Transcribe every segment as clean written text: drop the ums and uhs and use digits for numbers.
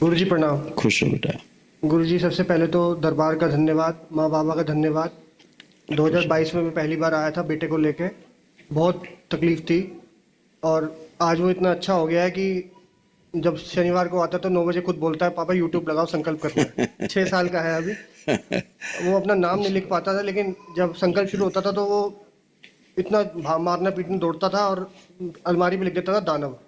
गुरु जी प्रणाम। खुश हो बेटा। गुरु जी सबसे पहले तो दरबार का धन्यवाद, माँ बाबा का धन्यवाद। 2022 में मैं पहली बार आया था बेटे को लेके, बहुत तकलीफ थी और आज वो इतना अच्छा हो गया है कि जब शनिवार को आता तो 9 बजे खुद बोलता है, पापा यूट्यूब लगाओ संकल्प करना है। 6 साल का है अभी। वो अपना नाम नहीं लिख पाता था, लेकिन जब संकल्प शुरू होता था तो वो इतना मारना पीटने दौड़ता था और अलमारी पे लिख देता था दानव।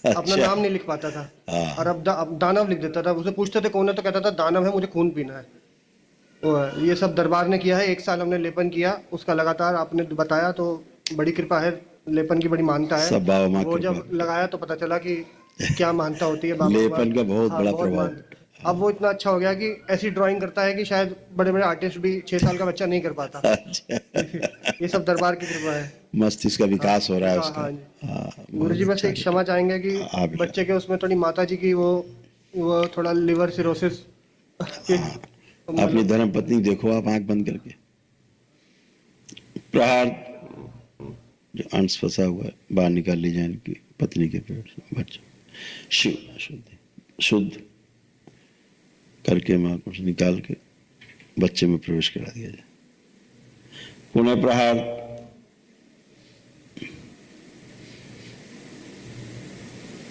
अपना अच्छा। नाम नहीं लिख पाता था हाँ। और अब दानव लिख देता था। उसे पूछते थे कौन है, तो कहता था दानव है, मुझे खून पीना है। वो है। ये सब दरबार ने किया है। 1 साल हमने लेपन किया उसका लगातार, आपने बताया तो बड़ी कृपा है। लेपन की बड़ी मानता है। सब बाबा माँ वो कृपा जब लगाया तो पता चला कि क्या मानता होती है बाबा माँ। लेपन का बहुत हाँ बड़ा बहुत प्रभाव। मान। अब वो इतना अच्छा हो गया कि ऐसी ड्राइंग करता है कि शायद बड़े बड़े आर्टिस्ट भी 6 साल का बच्चा नहीं कर पाता। अच्छा। ये सब दरबार की कृपा है। मस्तिष्क का हाँ विकास हो रहा है हाँ उसका। हाँ जी। हाँ, गुरु बहुत जी बस अच्छा एक बेटा। क्षमा चाहेंगे कि हाँ बेटा। बच्चे के उसमें थोड़ी माता जी की वो थोड़ा लिवर सिरोसिस के अपनी मतलब। धर्म पत्नी देखो आप आंख बंद करके। प्रहार जो अंश फंसा हुआ है बाहर निकाल ली जाए इनकी पत्नी के पेट से बच्चा शिव शुद्ध शुद्ध करके महापुरुष निकाल के बच्चे में प्रवेश करा दिया जाए। पुनः प्रहार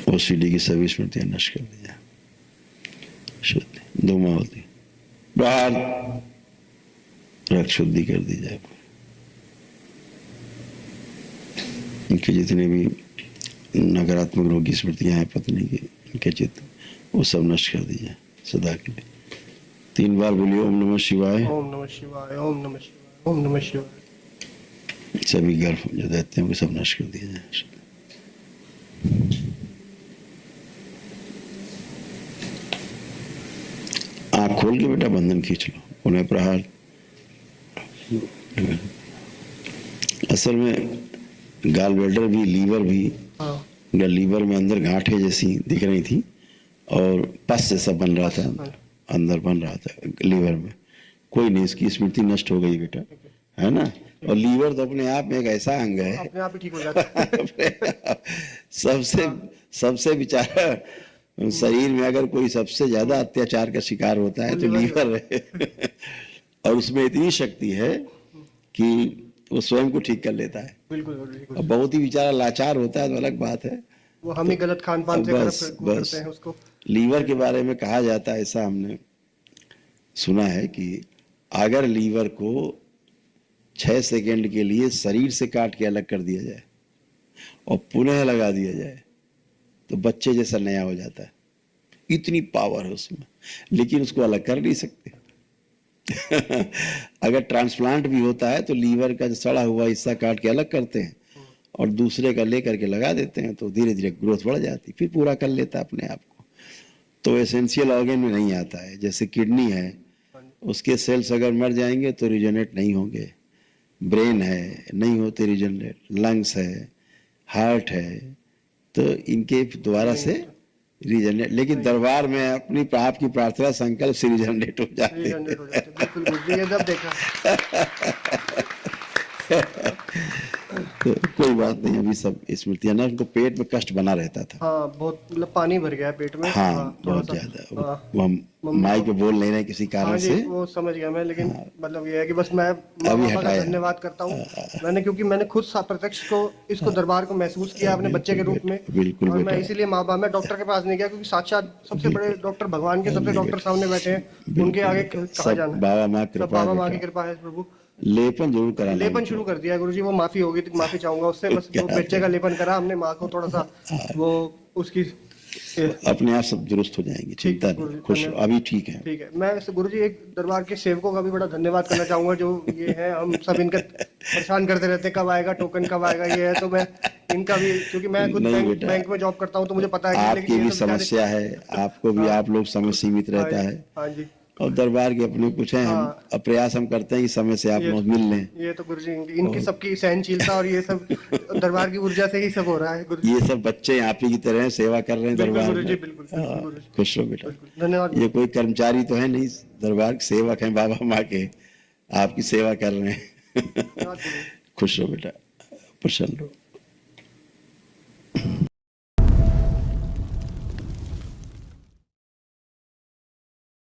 ओसीडी की सभी स्मृतियां नष्ट कर दी जाए। शुद्धि धूमा होती प्रहार रक्त शुद्धि कर दी जाए। इनके जितने भी नकारात्मक रोगी स्मृतियां हैं पत्नी की, इनके चित्त वो सब नष्ट कर दी जाए सदा के लिए। 3 बार बोलिए ओम नमः शिवाय। ओम नमः शिवाय, ओम नमः शिवाय, ओम नमः शिवाय। सभी गर्भ जो देते हैं वो सब नष्ट कर दिया जाए। आंख खोल के बेटा बंधन खींच लो। पुनः प्रहार। असल में गाल ब्लैडर भी लीवर भी, हाँ लीवर में अंदर गांठें जैसी दिख रही थी और पस जैसा बन रहा था, अंदर बन रहा था लीवर में। कोई नहीं, इसकी स्मृति नष्ट हो गई बेटा, है ना। और लीवर तो अपने आप में एक ऐसा अंग है अपने आप ही ठीक हो जाता है। सबसे सबसे बेचारा शरीर में अगर कोई सबसे ज्यादा अत्याचार का शिकार होता है वो तो लीवर लीवर है। और उसमें इतनी शक्ति है कि वो स्वयं को ठीक कर लेता है। बिल्कुल बिल्कुल। और बहुत ही बेचारा लाचार होता है तो अलग बात है। वो हम ही गलत खान पान से बस वो बस करते हैं उसको। लीवर के बारे में कहा जाता है, ऐसा हमने सुना है कि अगर लीवर को 6 सेकंड के लिए शरीर से काट के अलग कर दिया जाए और पुनः लगा दिया जाए तो बच्चे जैसा नया हो जाता है। इतनी पावर है उसमें, लेकिन उसको अलग कर नहीं सकते। अगर ट्रांसप्लांट भी होता है तो लीवर का जो सड़ा हुआ हिस्सा काट के अलग करते हैं और दूसरे का लेकर के लगा देते हैं तो धीरे धीरे ग्रोथ बढ़ जाती, फिर पूरा कर लेता है अपने आप को। तो एसेंशियल ऑर्गन में नहीं आता है। जैसे किडनी है, उसके सेल्स अगर मर जाएंगे तो रिजनरेट नहीं होंगे। ब्रेन है, नहीं होते रिजनरेट। लंग्स है, हार्ट है, तो इनके दोबारा से रिजनरेट। लेकिन दरबार में अपनी आपकी प्रार्थना संकल्प से रिजनरेट हो जाते हैं। रीजनरेट हो जाते हैं। बिल्कुल गुरु जी, ये सब देखा। तो कोई बात नहीं, अभी सब स्मृतियां ना, उनको पेट में कष्ट बना रहता था। हाँ बहुत मतलब पानी भर गया है पेट में। हाँ, थोड़ा बहुत सा। ज्यादा। हाँ वो हम माइक पे बोल नहीं रहे किसी हाँ कारण जी, से। वो समझ गया मैं, लेकिन मतलब ये है कि बस मैं माँ अभी बाबा का हटाया। धन्यवाद करता हूँ। मैंने क्योंकि मैंने खुद प्रत्यक्ष को इसको दरबार को महसूस किया अपने बच्चे के रूप में। बिल्कुल और मैं बेटा। इसीलिए माँ बाप, मैं डॉक्टर के पास नहीं गया क्योंकि साक्षात सबसे बड़े डॉक्टर, भगवान के सबसे नहीं डॉक्टर बेटा, सामने बैठे हैं, बिल्कुल उनके आगे बेटा, कहाँ सब जाना है। बाबा माँ सब कृपा है बाबा माँ की बेटा। कृपा है प्रभु। लेपन जरूर कराना लेपन शुरू कर दिया गुरु जी, वो माफी होगी तो माफी चाहूंगा उससे। बस वो बच्चे का लेपन करा हमने, माँ को थोड़ा सा वो उसकी अपने आप सब दुरुस्त हो जाएंगी, चिंता नहीं, खुश हो, अभी ठीक है। ठीक है। मैं गुरु जी एक दरबार के सेवकों का भी बड़ा धन्यवाद करना चाहूंगा, जो ये है, हम सब इनका परेशान करते रहते हैं, कब आएगा टोकन, कब आएगा। ये है तो मैं इनका भी, क्योंकि मैं खुद नहीं बैंक बेटा, बैंक में जॉब करता हूँ तो मुझे पता है कि, लेकिन आपकी ये भी तो बेचारे। समस्या है, आपको भी, हाँ आप लोग समय सीमित हाँ रहता जी, है हाँ जी। और दरबार के अपने कुछ हैं। हम हाँ अब प्रयास हम करते हैं कि समय से आप ये लोग मिल लें। ये तो गुरु जी इनकी सबकी सहनशीलता और ये सब दरबार की ऊर्जा से ही सब हो रहा है गुरु जी। ये सब बच्चे आप ही की तरह सेवा कर रहे हैं बिल्कुल दरबार गुरु जी, में। बिल्कुल बिल्कुल गुरु जी, खुश हो बेटा। बिल्कुल धन्यवाद। ये कोई कर्मचारी तो है नहीं, दरबार के सेवक हैं बाबा माँ के, आपकी सेवा कर रहे हैं। धन्यवाद गुरु जी। खुश हो बेटा, प्रसन्न रहो।